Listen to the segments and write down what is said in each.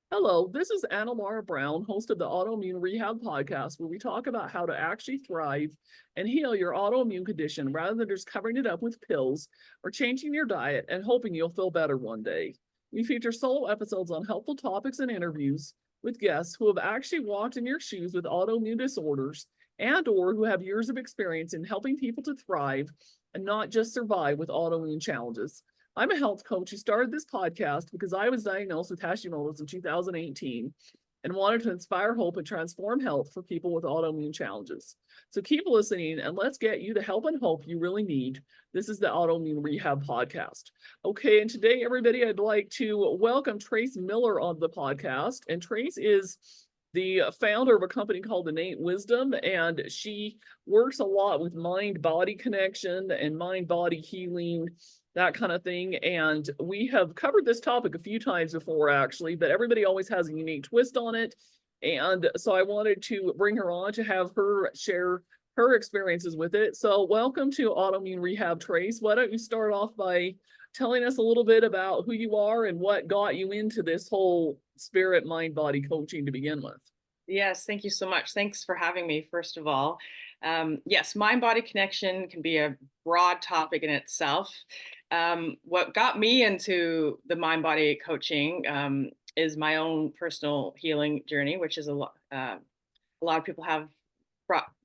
Hello, this is Anna Laura Brown, host of the Autoimmune Rehab Podcast, where we talk about how to actually thrive and heal your autoimmune condition rather than just covering it up with pills or changing your diet and hoping you'll feel better one day. We feature solo episodes on helpful topics and interviews with guests who have actually walked in your shoes with autoimmune disorders and or who have years of experience in helping people to thrive and not just survive with autoimmune challenges. I'm a health coach who started this podcast because I was diagnosed with Hashimoto's in 2018 and wanted to inspire hope and transform health for people with autoimmune challenges. So keep listening and let's get you the help and hope you really need. This is the Autoimmune Rehab Podcast. Okay, and today, everybody, I'd like to welcome Trace Miller on the podcast. And Trace is the founder of a company called Innate Wisdom, and she works a lot with mind-body connection and mind-body healing, that kind of thing. And we have covered this topic a few times before, actually, but everybody always has a unique twist on it. And so I wanted to bring her on to have her share her experiences with it. So welcome to Autoimmune Rehab, Trace. Why don't you start off by telling us a little bit about who you are and what got you into this whole spirit, mind, body coaching to begin with? Yes, thank you so much. Thanks for having me, first of all. Yes, mind body connection can be a broad topic in itself. What got me into the mind body coaching is my own personal healing journey, which is a lot of people have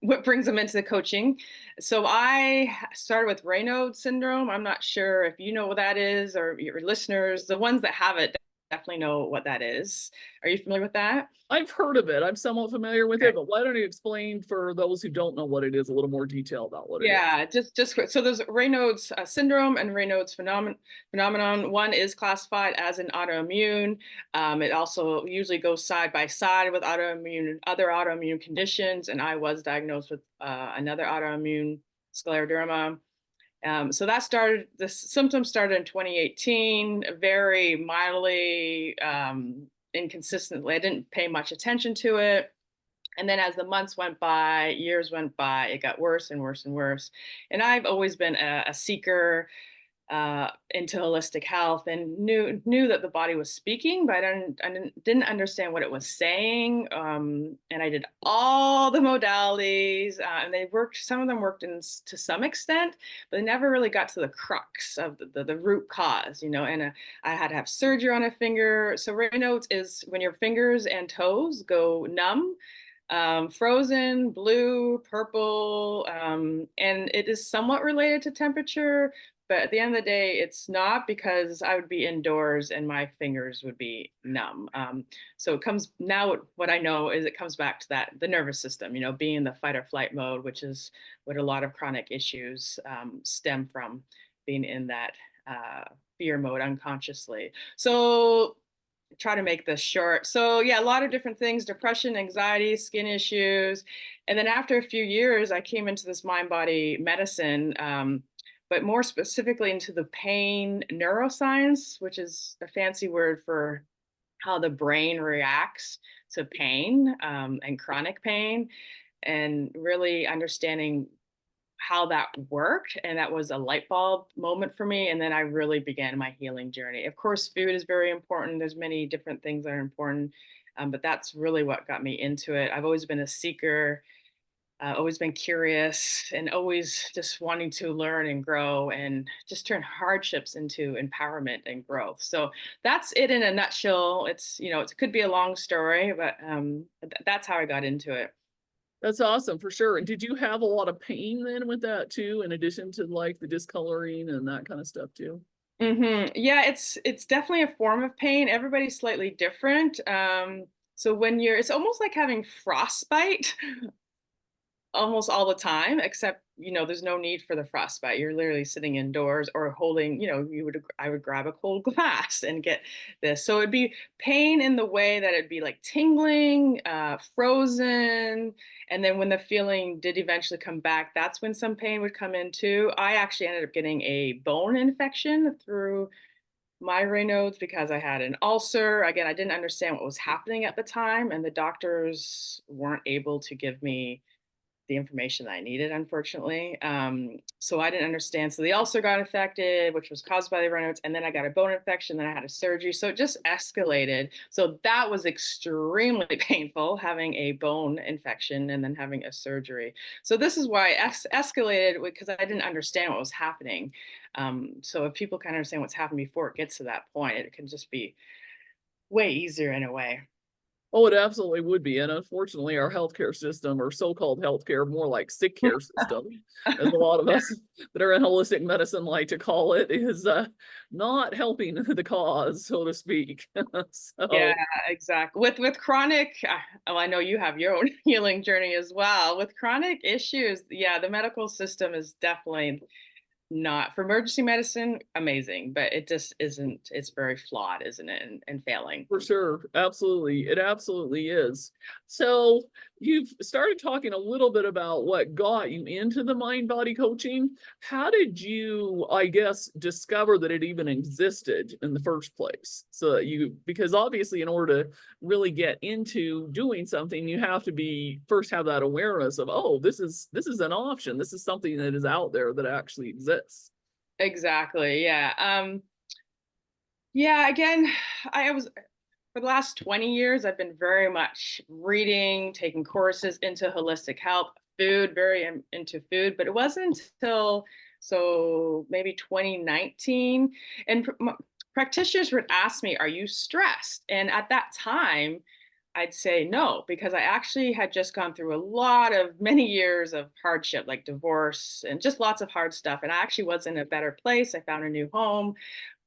what brings them into the coaching. So I started with Raynaud's syndrome. I'm not sure if you know what that is or your listeners, the ones that have it definitely know what that is. Are you familiar with that? I've heard of it. I'm somewhat familiar with Okay. it, but why don't you explain for those who don't know what it is, a little more detail about what it is? Yeah, just quick. So there's Raynaud's syndrome and Raynaud's phenomenon. One is classified as an autoimmune. It also usually goes side by side with other autoimmune conditions. And I was diagnosed with another autoimmune scleroderma. So the symptoms started in 2018, very mildly, inconsistently. I didn't pay much attention to it. And then as the months went by, years went by, it got worse and worse and worse. And I've always been a seeker into holistic health and knew that the body was speaking, but I didn't understand what it was saying. And I did all the modalities, and they worked. Some of them worked to some extent, but they never really got to the crux of the root cause, And I had to have surgery on a finger. So Raynaud's is when your fingers and toes go numb, frozen, blue, purple, and it is somewhat related to temperature. But at the end of the day, it's not, because I would be indoors and my fingers would be numb. So it comes now. What I know is it comes back to the nervous system, being in the fight or flight mode, which is what a lot of chronic issues stem from, being in that fear mode unconsciously. So try to make this short. So yeah, a lot of different things: depression, anxiety, skin issues. And then after a few years, I came into this mind body medicine, but more specifically into the pain neuroscience, which is a fancy word for how the brain reacts to pain, and chronic pain, and really understanding how that worked. And that was a light bulb moment for me. And then I really began my healing journey. Of course, food is very important. There's many different things that are important, but that's really what got me into it. I've always been a seeker, always been curious, and always just wanting to learn and grow and just turn hardships into empowerment and growth. So that's it in a nutshell. It could be a long story, but that's how I got into it. That's awesome for sure. And did you have a lot of pain then with that too, in addition to like the discoloring and that kind of stuff too? Yeah, it's definitely a form of pain. Everybody's slightly different. So it's almost like having frostbite almost all the time, except there's no need for the frostbite. You're literally sitting indoors or holding, I would grab a cold glass and get this. So it'd be pain in the way that it'd be like tingling, frozen. And then when the feeling did eventually come back, that's when some pain would come in too. I actually ended up getting a bone infection through my Raynaud's because I had an ulcer. Again, I didn't understand what was happening at the time, and the doctors weren't able to give me the information that I needed, unfortunately. So I didn't understand. So the ulcer got affected, which was caused by the Raynaud's, and then I got a bone infection, then I had a surgery. So it just escalated. So that was extremely painful, having a bone infection and then having a surgery. So this is why it escalated, because I didn't understand what was happening. So if people can understand what's happened before it gets to that point, it can just be way easier in a way. Oh, it absolutely would be. And unfortunately, our healthcare system, or so-called healthcare, more like sick care system, as a lot of us that are in holistic medicine like to call it, is not helping the cause, so to speak. Yeah, So exactly. With chronic, oh, I know you have your own healing journey as well. With chronic issues, yeah, the medical system is definitely not for emergency medicine, amazing, but it just isn't, it's very flawed, isn't it? And failing. for sure. Absolutely. It absolutely is. So you've started talking a little bit about what got you into the mind body coaching. How did you, I guess, discover that it even existed in the first place? So you, because obviously in order to really get into doing something, you have to be first have that awareness of, oh, this is an option. This is something that is out there that actually exists. Exactly. Yeah. Yeah, again, I was for the last 20 years, I've been very much reading, taking courses into holistic health, food, very into food, but it wasn't until so maybe 2019. And practitioners would ask me, "Are you stressed?" And at that time, I'd say no, because I actually had just gone through a lot of many years of hardship, like divorce and just lots of hard stuff. And I actually was in a better place. I found a new home,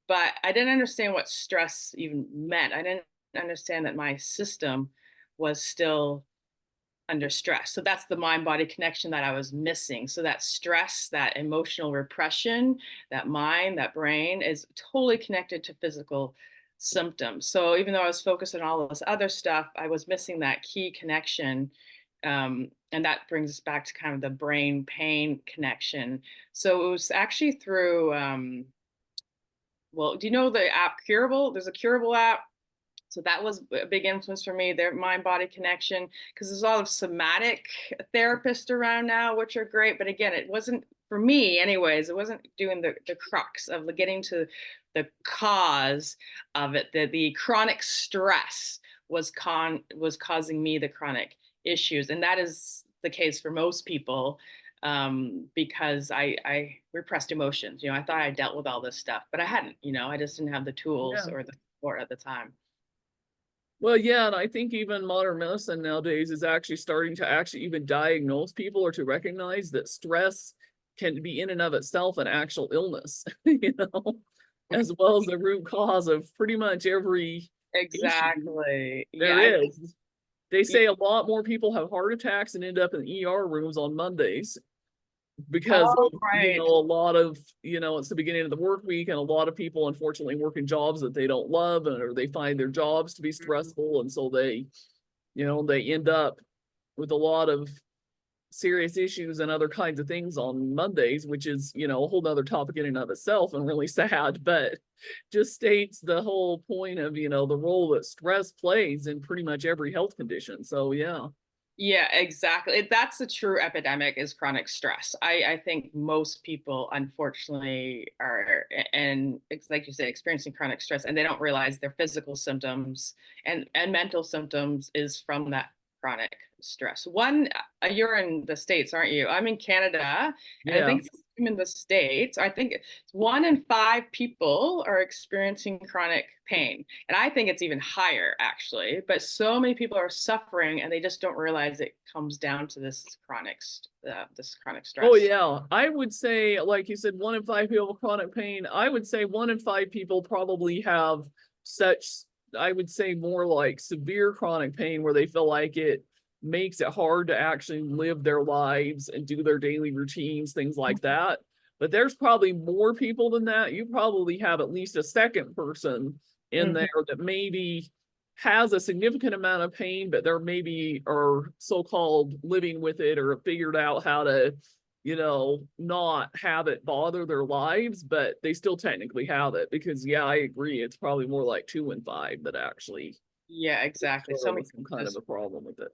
but I didn't understand what stress even meant. I didn't understand that my system was still under stress. So that's the mind body connection that I was missing. So that stress, that emotional repression, that mind, that brain is totally connected to physical symptoms. So even though I was focused on all of this other stuff, I was missing that key connection. And that brings us back to kind of the brain pain connection. So it was actually through, well, do you know the app Curable? There's a Curable app. So that was a big influence for me, their mind body connection, because there's a lot of somatic therapists around now, which are great. But again, it wasn't for me, anyways, it wasn't doing the crux of getting to the cause of it. The chronic stress was causing me the chronic issues. And that is the case for most people, because I repressed emotions. I thought I dealt with all this stuff, but I hadn't. I just didn't have the tools Yeah. or the support at the time. Well, yeah, and I think even modern medicine nowadays is actually starting to actually even diagnose people or to recognize that stress can be in and of itself an actual illness, as well as the root cause of pretty much every issue Exactly. there Yeah. is. They say a lot more people have heart attacks and end up in ER rooms on Mondays because Oh, of, right. a lot of, it's the beginning of the work week, and a lot of people unfortunately work in jobs that they don't love, or they find their jobs to be stressful, and so they end up with a lot of serious issues and other kinds of things on Mondays, which is, a whole nother topic in and of itself and really sad, but just states the whole point of, the role that stress plays in pretty much every health condition. So yeah. Yeah, exactly. That's the true epidemic is chronic stress. I think most people, unfortunately, are, and it's like you said, experiencing chronic stress, and they don't realize their physical symptoms and mental symptoms is from that chronic stress. You're in the States, aren't you? I'm in Canada, and I Yeah. think in the States, I think 1 in 5 people are experiencing chronic pain. And I think it's even higher, actually. But so many people are suffering, and they just don't realize it comes down to this chronic Oh stress. yeah, I would say, like you said, 1 in 5 people with chronic pain. I would say 1 in 5 people probably have such, I would say, more like severe chronic pain where they feel like it makes it hard to actually live their lives and do their daily routines, things like that. But there's probably more people than that. You probably have at least a second person in Mhm. there that maybe has a significant amount of pain, but they're maybe are so-called living with it or figured out how to, not have it bother their lives, but they still technically have it because, yeah, I agree. It's probably more like 2 in 5 that actually Yeah, exactly. So struggle many with some people kind of just, a problem with it.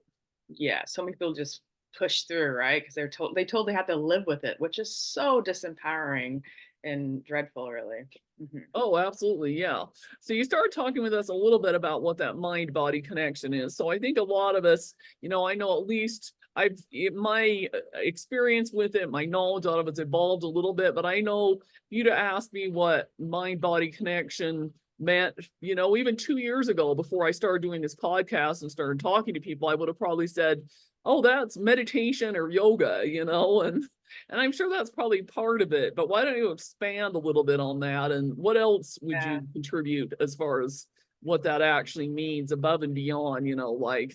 yeah, so many people just push through, right? Because they told they had to live with it, which is so disempowering and dreadful, really. Mhm. Oh, absolutely. Yeah. So you started talking with us a little bit about what that mind body connection is. So I think a lot of us, I know at least my experience with it, my knowledge out of it's evolved a little bit, but I know if you'd have asked me what mind body connection meant, even 2 years ago before I started doing this podcast and started talking to people, I would have probably said, oh, that's meditation or yoga, and I'm sure that's probably part of it, but why don't you expand a little bit on that? And what else would Yeah. you contribute as far as what that actually means above and beyond, like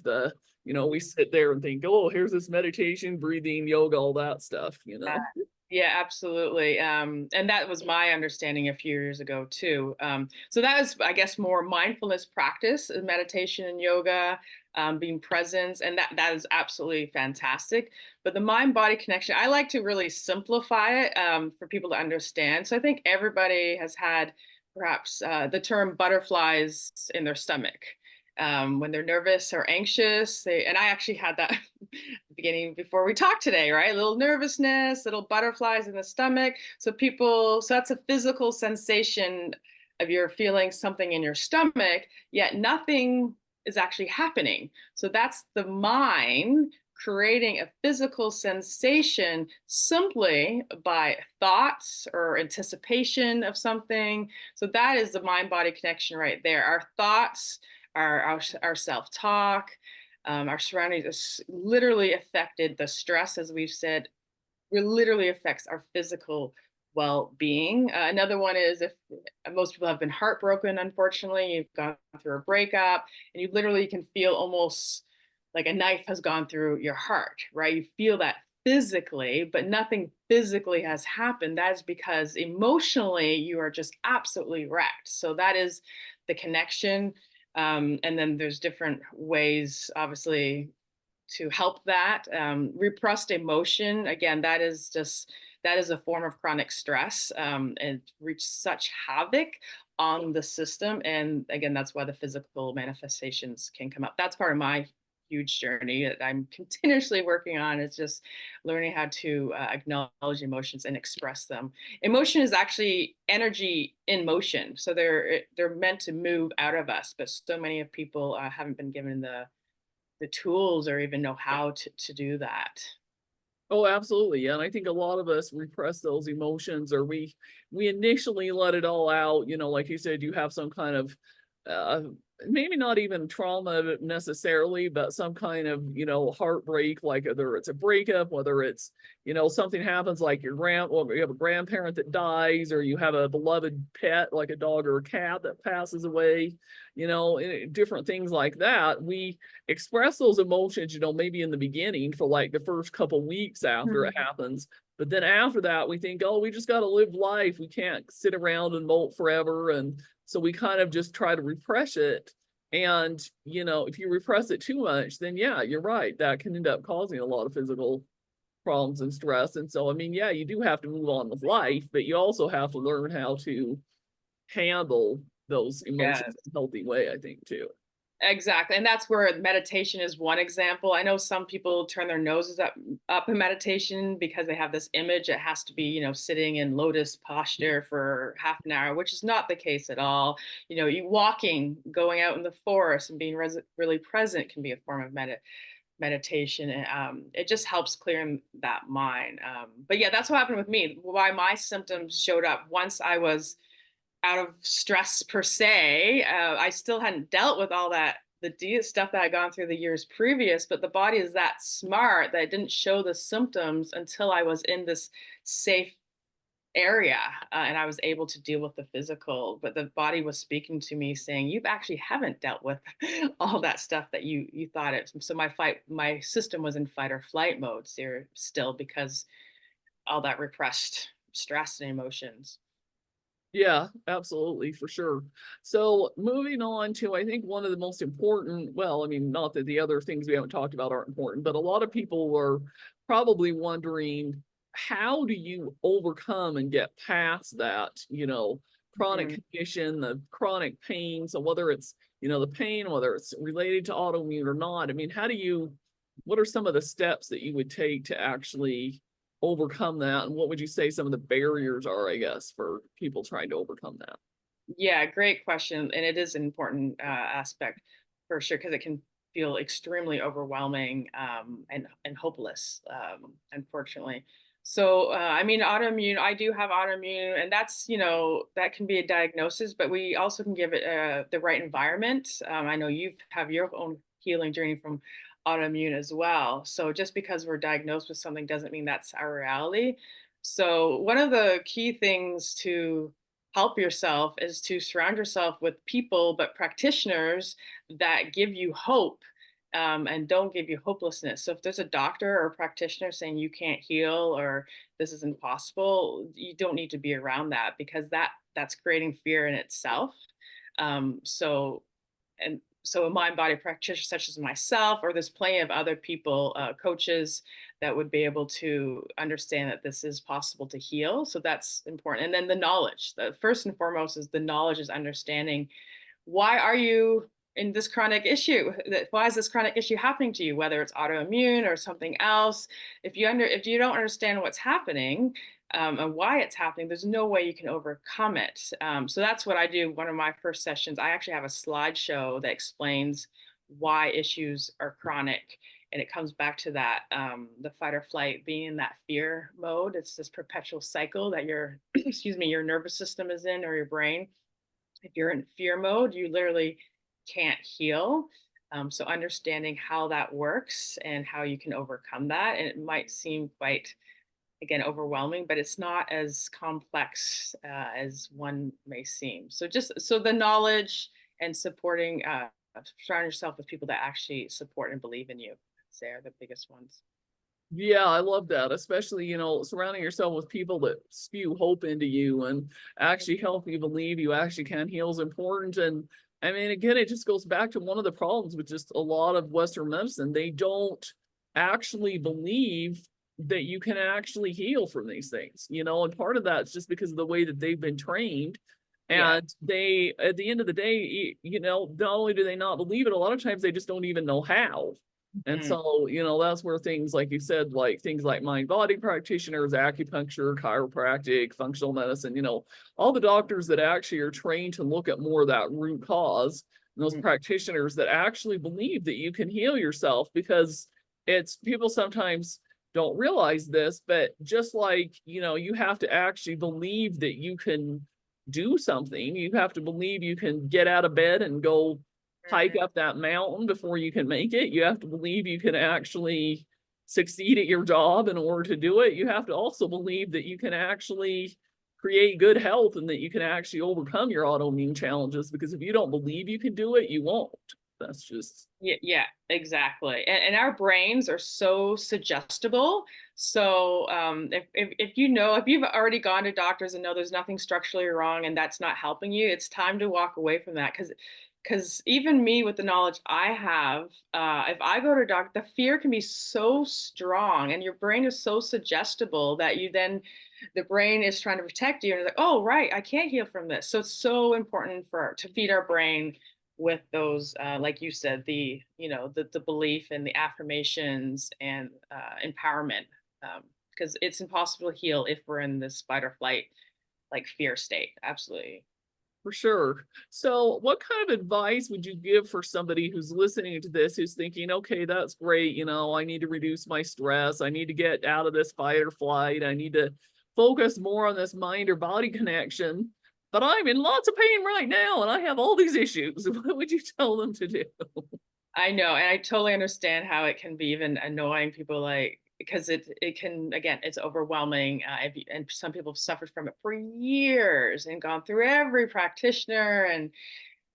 we sit there and think, oh, here's this meditation, breathing, yoga, all that stuff. Yeah, absolutely. And that was my understanding a few years ago too. So that is, I guess, more mindfulness practice, meditation and yoga, being present, and that is absolutely fantastic. But the mind body connection, I like to really simplify it for people to understand. So I think everybody has had perhaps the term butterflies in their stomach. When they're nervous or anxious, and I actually had that beginning before we talked today, right? A little nervousness, little butterflies in the stomach. So that's a physical sensation of you're feeling something in your stomach, yet nothing is actually happening. So that's the mind creating a physical sensation simply by thoughts or anticipation of something. So that is the mind body connection right there. Our thoughts, our self talk, our surroundings is literally affected. The stress, as we've said, literally affects our physical well-being. Another one is if most people have been heartbroken, unfortunately, you've gone through a breakup, and you literally can feel almost like a knife has gone through your heart, right? You feel that physically, but nothing physically has happened. That is because emotionally you are just absolutely wrecked. So that is the connection. And then there's different ways, obviously, to help that. Repressed emotion, again, that is a form of chronic stress, and wreaks such havoc on the system. And again, that's why the physical manifestations can come up. That's part of my huge journey that I'm continuously working on, is just learning how to acknowledge emotions and express them. Emotion is actually energy in motion, so they're meant to move out of us, but so many of people haven't been given the tools or even know how to do that. Oh, absolutely. Yeah. And I think a lot of us repress those emotions, or we initially let it all out, like you said, you have some kind of uh maybe not even trauma necessarily, but some kind of, heartbreak, like whether it's a breakup, whether it's, something happens like or you have a grandparent that dies, or you have a beloved pet like a dog or a cat that passes away, different things like that. We express those emotions, maybe in the beginning for like the first couple weeks after it Mhm. happens. But then after that, we think, oh, we just got to live life. We can't sit around and molt forever. And so we kind of just try to repress it. And, if you repress it too much, then yeah, you're right. That can end up causing a lot of physical problems and stress. And so, I mean, yeah, you do have to move on with life, but you also have to learn how to handle those emotions Yes. in a healthy way, I think, too. Exactly. And that's where meditation is one example. I know some people turn their noses up in meditation because they have this image it has to be, sitting in lotus posture for half an hour, which is not the case at all. You walking, going out in the forest and being really present can be a form of meditation. And it just helps clear that mind. But yeah, that's what happened with me. Why my symptoms showed up once I was out of stress per se. I still hadn't dealt with all the stuff that I'd gone through the years previous, but the body is that smart that it didn't show the symptoms until I was in this safe area, and I was able to deal with the physical. But the body was speaking to me saying, "You actually haven't dealt with all that stuff that you thought it." So my system was in fight or flight mode still because all that repressed stress and emotions. Yeah, absolutely, for sure. So moving on to, I think one of the most important, well, I mean, not that the other things we haven't talked about aren't important, but a lot of people were probably wondering, how do you overcome and get past that, chronic Mhm. condition, the chronic pain? So whether it's, the pain, whether it's related to autoimmune or not, I mean, how do you what are some of the steps that you would take to actually overcome that? And what would you say some of the barriers are, I guess, for people trying to overcome that? Yeah, great question. And it is an important aspect for sure, because it can feel extremely overwhelming and hopeless, unfortunately. So, I mean, autoimmune, I do have autoimmune, and that's, that can be a diagnosis, but we also can give it the right environment. I know you have your own healing journey from autoimmune as well. So, just because we're diagnosed with something doesn't mean that's our reality. So, one of the key things to help yourself is to surround yourself with people, but practitioners that give you hope, and don't give you hopelessness. So if there's a doctor or a practitioner saying you can't heal or this is impossible, you don't need to be around that, because that's creating fear in itself. So and so a mind body practitioner such as myself, or there's plenty of other people, coaches that would be able to understand that this is possible to heal. So that's important. And then the knowledge, the first and foremost is the knowledge, is understanding, why are you in this chronic issue? Why is this chronic issue happening to you, whether it's autoimmune or something else? If you don't understand what's happening, and why it's happening, there's no way you can overcome it. So that's what I do. One of my first sessions, I actually have a slideshow that explains why issues are chronic. And it comes back to that, the fight or flight, being in that fear mode. It's this perpetual cycle that your, excuse me, your nervous system is in, or your brain. If you're in fear mode, you literally can't heal. So understanding how that works and how you can overcome that. And it might seem quite, again, overwhelming, but it's not as complex as one may seem. So just so the knowledge and supporting, surround yourself with people that actually support and believe in you. They're the biggest ones. Yeah, I love that, especially, surrounding yourself with people that spew hope into you and actually help you believe you actually can heal is important. And I mean, again, it just goes back to one of the problems with just a lot of Western medicine. They don't actually believe that you can actually heal from these things, and part of that's just because of the way that they've been trained. Yeah. And they, at the end of the day, not only do they not believe it, a lot of times they just don't even know how. And Mm, so, that's where things like you said, like things like mind body practitioners, acupuncture, chiropractic, functional medicine, all the doctors that actually are trained to look at more of that root cause, and those mm, practitioners that actually believe that you can heal yourself, because it's people sometimes don't realize this, but just like, you have to actually believe that you can do something, you have to believe you can get out of bed and go hike mm. up that mountain before you can make it. You have to believe you can actually succeed at your job in order to do it. You have to also believe that you can actually create good health and that you can actually overcome your autoimmune challenges, because if you don't believe you can do it, you won't. That's just Yeah, exactly. And our brains are so suggestible. So if you've already gone to doctors and know there's nothing structurally wrong and that's not helping you, it's time to walk away from that. Because even me, with the knowledge I have, if I go to a doctor, the fear can be so strong, and your brain is so suggestible that the brain is trying to protect you, and it's like, oh right, I can't heal from this. So it's so important to feed our brain with those, like you said, the belief and the affirmations and empowerment, because it's impossible to heal if we're in this fight or flight, like fear state. Absolutely. for sure. So, what kind of advice would you give for somebody who's listening to this, who's thinking, okay, that's great. I need to reduce my stress. I need to get out of this fight or flight. I need to focus more on this mind or body connection. But I'm in lots of pain right now and I have all these issues. What would you tell them to do? I know, and I totally understand how it can be even annoying people, like, because it can, again, it's overwhelming, and some people have suffered from it for years and gone through every practitioner.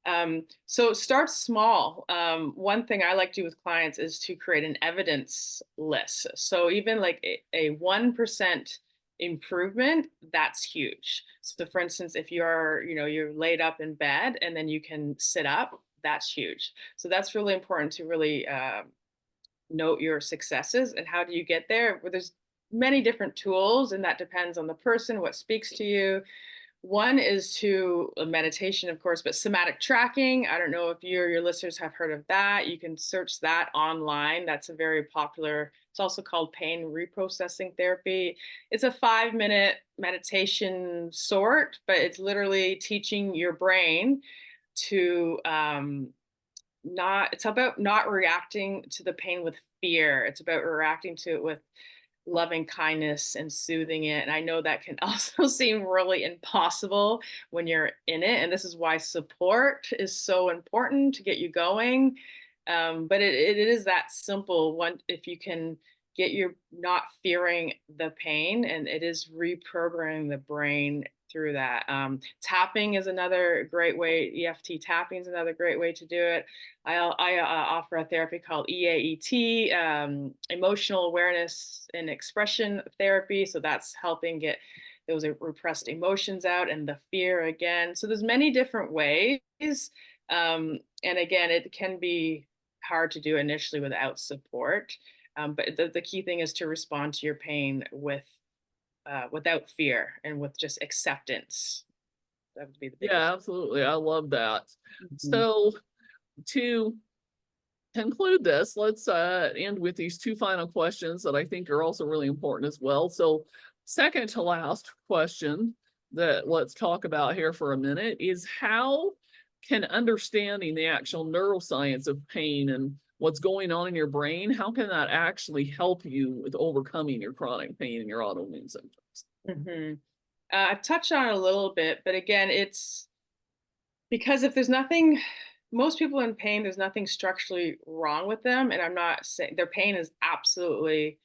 And so start small. One thing I like to do with clients is to create an evidence list. So even like a 1% improvement, that's huge. So for instance, if you're laid up in bed and then you can sit up, that's huge. So that's really important to really note your successes. And how do you get there? Well, there's many different tools, and that depends on the person, what speaks to you. One is to meditation, of course, but somatic tracking. I don't know if you or your listeners have heard of that. You can search that online. That's a very popular, it's also called pain reprocessing therapy. It's a 5-minute meditation sort, but it's literally teaching your brain to it's about not reacting to the pain with fear. It's about reacting to it with loving kindness and soothing it. And I know that can also seem really impossible when you're in it. And this is why support is so important to get you going. But it is that simple. One, if you can get your not fearing the pain, and it is reprogramming the brain through that. Tapping is another great way. EFT tapping is another great way to do it. I offer a therapy called EAET, emotional awareness and expression therapy. So that's helping get those repressed emotions out and the fear again. So there's many different ways. And again, it can be hard to do initially without support. But the key thing is to respond to your pain with without fear and with just acceptance. That would be the biggest. Yeah, absolutely. I love that. Mhm. So to conclude this, let's end with these two final questions that I think are also really important as well. So second to last question that let's talk about here for a minute is how can understanding the actual neuroscience of pain and what's going on in your brain, how can that actually help you with overcoming your chronic pain and your autoimmune symptoms? Mhm. I've touched on it a little bit, but again, it's because if there's nothing, most people in pain, there's nothing structurally wrong with them. And I'm not saying their pain is absolutely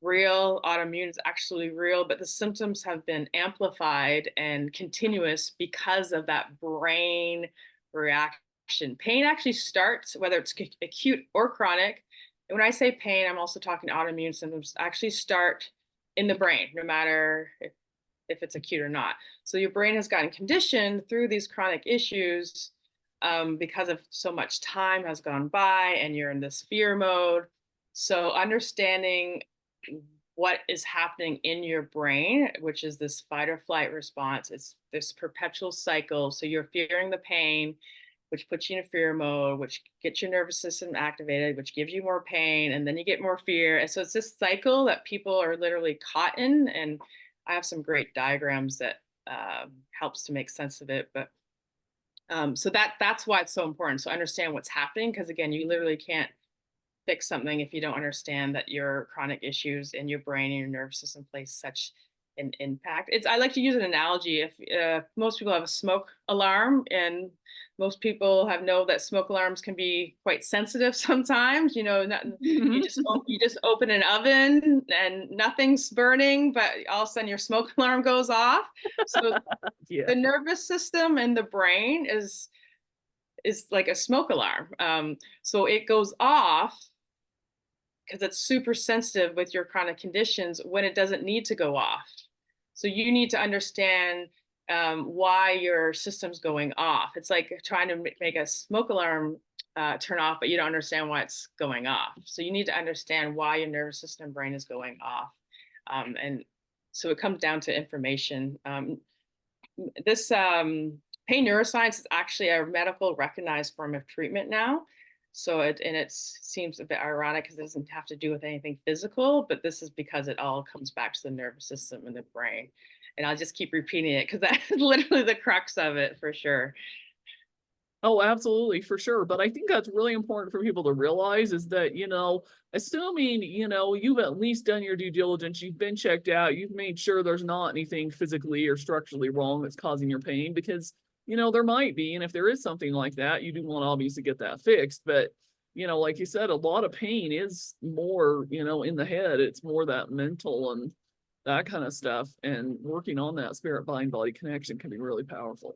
real, autoimmune is actually real, but the symptoms have been amplified and continuous because of that brain reaction. Pain actually starts, whether it's acute or chronic. And when I say pain, I'm also talking autoimmune symptoms actually start in the brain, no matter if it's acute or not. So your brain has gotten conditioned through these chronic issues because of so much time has gone by and you're in this fear mode. So understanding what is happening in your brain, which is this fight or flight response, it's this perpetual cycle. So you're fearing the pain, which puts you in fear mode, which gets your nervous system activated, which gives you more pain, and then you get more fear. And so it's this cycle that people are literally caught in. And I have some great diagrams that helps to make sense of it. But so that's why it's so important. So understand what's happening, because again, you literally can't fix something if you don't understand that your chronic issues in your brain and your nervous system plays such an impact. It's I like to use an analogy. If most people have a smoke alarm, and most people have know that smoke alarms can be quite sensitive sometimes. You know, you just open an oven and nothing's burning, but all of a sudden your smoke alarm goes off. So Yeah. the nervous system and the brain is like a smoke alarm. So it goes off because it's super sensitive with your chronic conditions when it doesn't need to go off. So you need to understand why your system's going off. It's like trying to make a smoke alarm turn off, but you don't understand why it's going off. So you need to understand why your nervous system brain is going off. And so it comes down to information. This pain neuroscience is actually a medical recognized form of treatment now. So it seems a bit ironic because it doesn't have to do with anything physical, but this is because it all comes back to the nervous system and the brain. And I'll just keep repeating it because that's literally the crux of it for sure. Oh, absolutely, for sure. But I think that's really important for people to realize is that, assuming, you've at least done your due diligence, you've been checked out, you've made sure there's not anything physically or structurally wrong that's causing your pain because, there might be. And if there is something like that, you do want to obviously get that fixed. But, like you said, a lot of pain is more, in the head. It's more that mental and that kind of stuff. And working on that spirit mind body connection can be really powerful.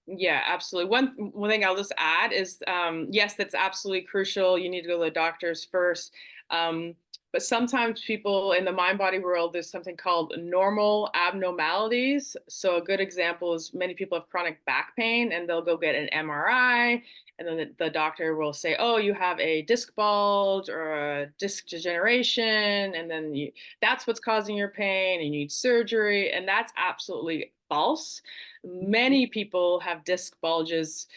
Yeah, absolutely. One thing I'll just add is yes, that's absolutely crucial. You need to go to the doctors first. Um, but sometimes people in the mind body world, there's something called normal abnormalities. So a good example is many people have chronic back pain and they'll go get an MRI, and then the doctor will say, oh, you have a disc bulge or a disc degeneration, and then that's what's causing your pain and you need surgery. And that's absolutely false. Many people have disc bulges.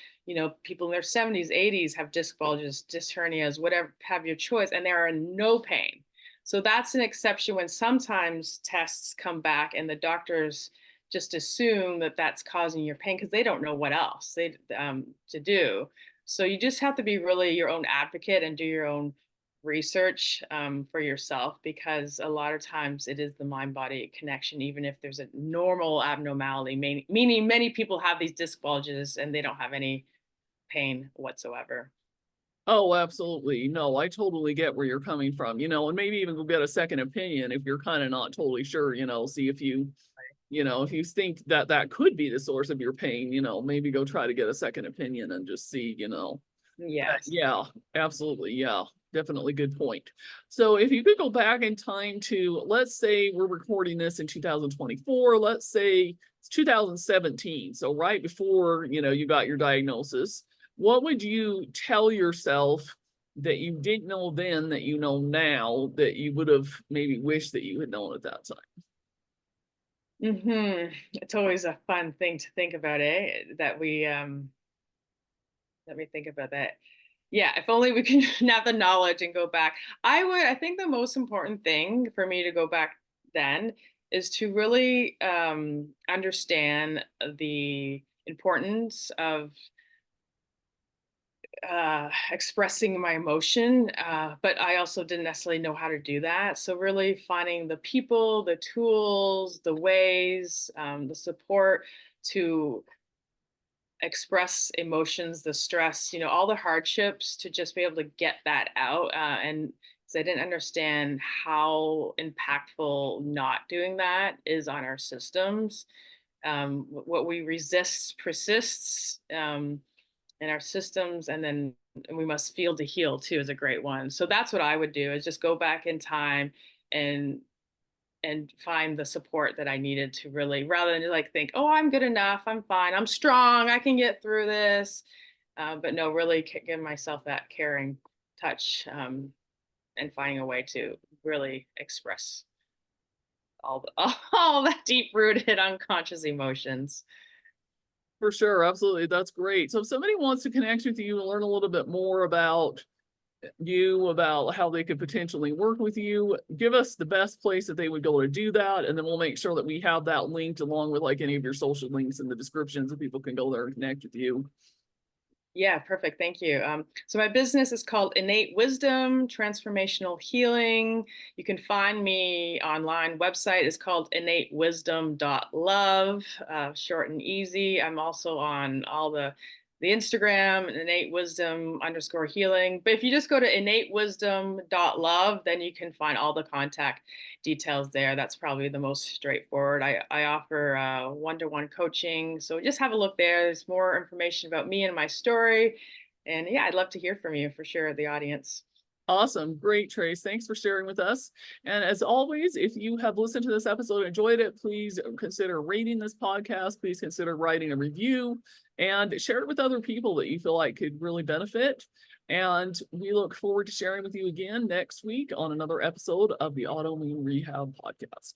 People in their 70s, 80s have disc bulges, disc hernias, whatever, have your choice, and they are in no pain. So that's an exception when sometimes tests come back and the doctors just assume that that's causing your pain because they don't know what else to do. So you just have to be really your own advocate and do your own research for yourself, because a lot of times it is the mind body connection, even if there's a normal abnormality, meaning many people have these disc bulges and they don't have any pain whatsoever. Oh, absolutely. No, I totally get where you're coming from, and maybe even go get a second opinion if you're kind of not totally sure, see if if you think that that could be the source of your pain, maybe go try to get a second opinion and just see, Yes. yeah, absolutely. Yeah, definitely good point. So if you could go back in time to, let's say we're recording this in 2024, let's say it's 2017. So right before, you got your diagnosis, what would you tell yourself that you didn't know then that you know now that you would have maybe wished that you had known at that time? It's always a fun thing to think about, eh? Let me think about that. Yeah, if only we can have the knowledge and go back. I think the most important thing for me to go back then is to really understand the importance of expressing my emotion, but I also didn't necessarily know how to do that. So really finding the people, the tools, the ways, the support to express emotions, the stress, all the hardships, to just be able to get that out. And because I didn't understand how impactful not doing that is on our systems. What we resist persists in our systems, and then we must feel to heal too is a great one. So that's what I would do, is just go back in time and find the support that I needed to really, rather than like think, oh, I'm good enough, I'm fine, I'm strong, I can get through this. But no, really give myself that caring touch, and finding a way to really express all all that deep rooted unconscious emotions. For sure, absolutely. That's great. So if somebody wants to connect with you and learn a little bit more about you, about how they could potentially work with you, give us the best place that they would go to do that. And then we'll make sure that we have that linked along with like any of your social links in the description so people can go there and connect with you. Yeah, perfect. Thank you. So my business is called Innate Wisdom, Transformational Healing. You can find me online. Website is called innatewisdom.love, short and easy. I'm also on all the Instagram, innate wisdom _ healing. But if you just go to innatewisdom.love, then you can find all the contact details there. That's probably the most straightforward. I offer one-to-one coaching. So just have a look there. There's more information about me and my story. And yeah, I'd love to hear from you for sure, the audience. Awesome. Great, Trace. Thanks for sharing with us. And as always, if you have listened to this episode and enjoyed it, please consider rating this podcast. Please consider writing a review and share it with other people that you feel like could really benefit. And we look forward to sharing with you again next week on another episode of the Autoimmune Rehab Podcast.